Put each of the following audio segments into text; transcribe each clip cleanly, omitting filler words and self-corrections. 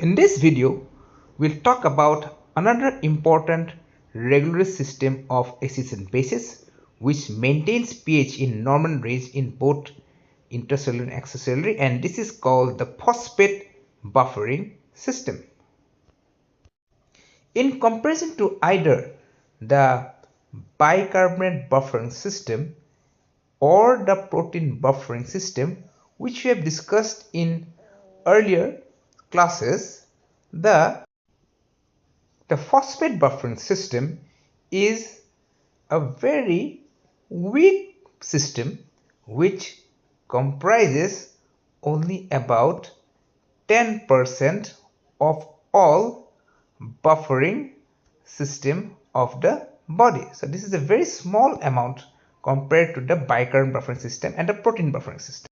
In this video, we'll talk about another important regulatory system of acids and bases which maintains pH in normal range in both intracellular and extracellular, and this is called the phosphate buffering system. In comparison to either the bicarbonate buffering system or the protein buffering system, which we have discussed in earlier classes, the phosphate buffering system is a very weak system which comprises only about 10% of all buffering system of the body. So this is a very small amount compared to the bicarbonate buffering system and the protein buffering system.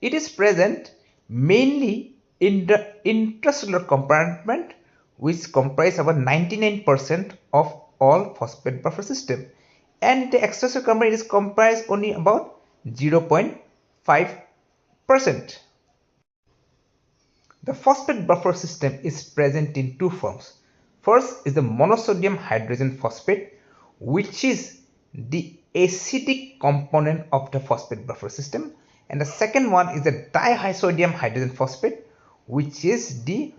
It is present mainly in the intracellular compartment, which comprise about 99% of all phosphate buffer system, and the extracellular compartment is comprised only about 0.5%. The phosphate buffer system is present in two forms. First is the monosodium hydrogen phosphate, which is the acidic component of the phosphate buffer system, and the second one is the diisodium hydrogen phosphate, which is the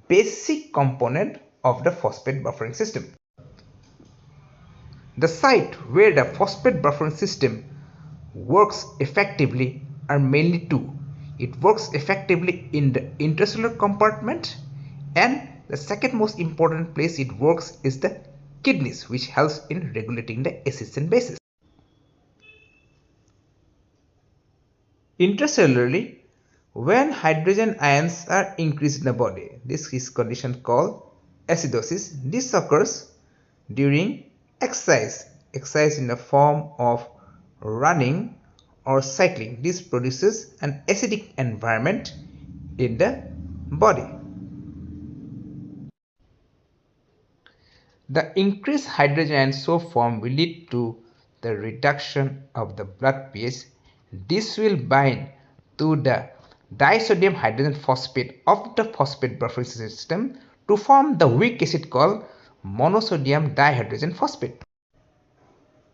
basic component of the phosphate buffering system. The site where the phosphate buffering system works effectively are mainly two. It works effectively in the intracellular compartment, and the second most important place it works is the kidneys, which helps in regulating the acids and bases. Intracellularly, when hydrogen ions are increased in the body, this is condition called acidosis. This occurs during exercise in the form of running or cycling. This produces an acidic environment in the body. The increased hydrogen ions so formed will lead to the reduction of the blood pH. This will bind to the disodium hydrogen phosphate of the phosphate buffering system to form the weak acid called monosodium dihydrogen phosphate.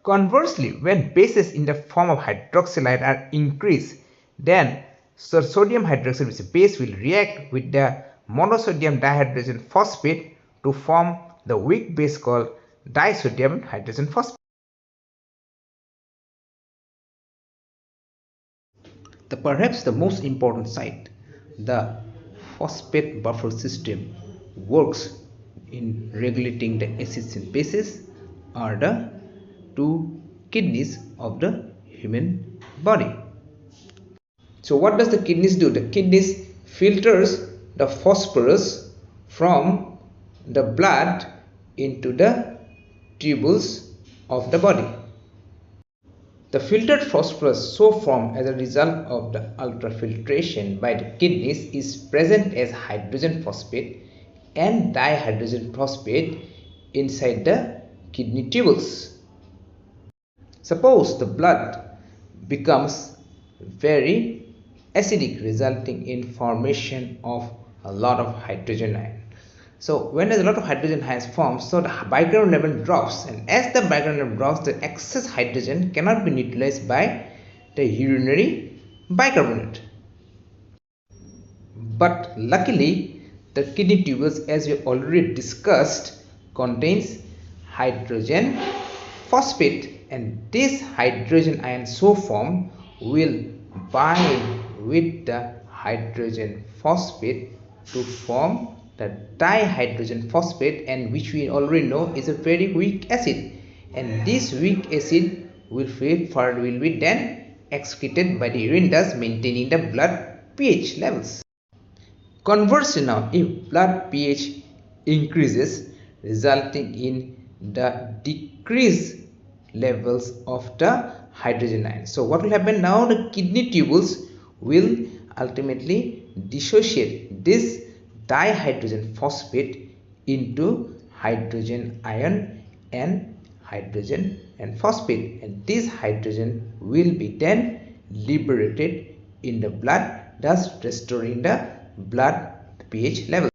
Conversely, when bases in the form of hydroxylide are increased, then sodium hydroxide, which is a base, will react with the monosodium dihydrogen phosphate to form the weak base called disodium hydrogen phosphate. Perhaps the most important site the phosphate buffer system works in regulating the acids and bases are the two kidneys of the human body. So what does the kidneys do? The kidneys filters the phosphorus from the blood into the tubules of the body. The filtered phosphorus so formed as a result of the ultrafiltration by the kidneys is present as hydrogen phosphate and dihydrogen phosphate inside the kidney tubules. Suppose the blood becomes very acidic, resulting in formation of a lot of hydrogen ion. So when there's a lot of hydrogen ions formed, so the bicarbonate level drops, and as the bicarbonate level drops, the excess hydrogen cannot be neutralized by the urinary bicarbonate. But luckily, the kidney tubules, as we already discussed, contains hydrogen phosphate, and this hydrogen ion so formed will bind with the hydrogen phosphate to form the dihydrogen phosphate, and which we already know is a very weak acid, and this weak acid will be then excreted by the urine, thus maintaining the blood pH levels. Conversely, now if blood pH increases, resulting in the decreased levels of the hydrogen ion, so what will happen now? The kidney tubules will ultimately dissociate this dihydrogen phosphate into hydrogen ion and hydrogen and phosphate, and this hydrogen will be then liberated in the blood, thus restoring the blood pH level.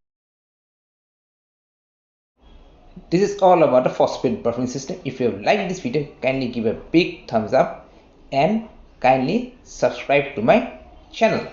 This is all about the phosphate buffering system. If you have liked this video, kindly give a big thumbs up and kindly subscribe to my channel.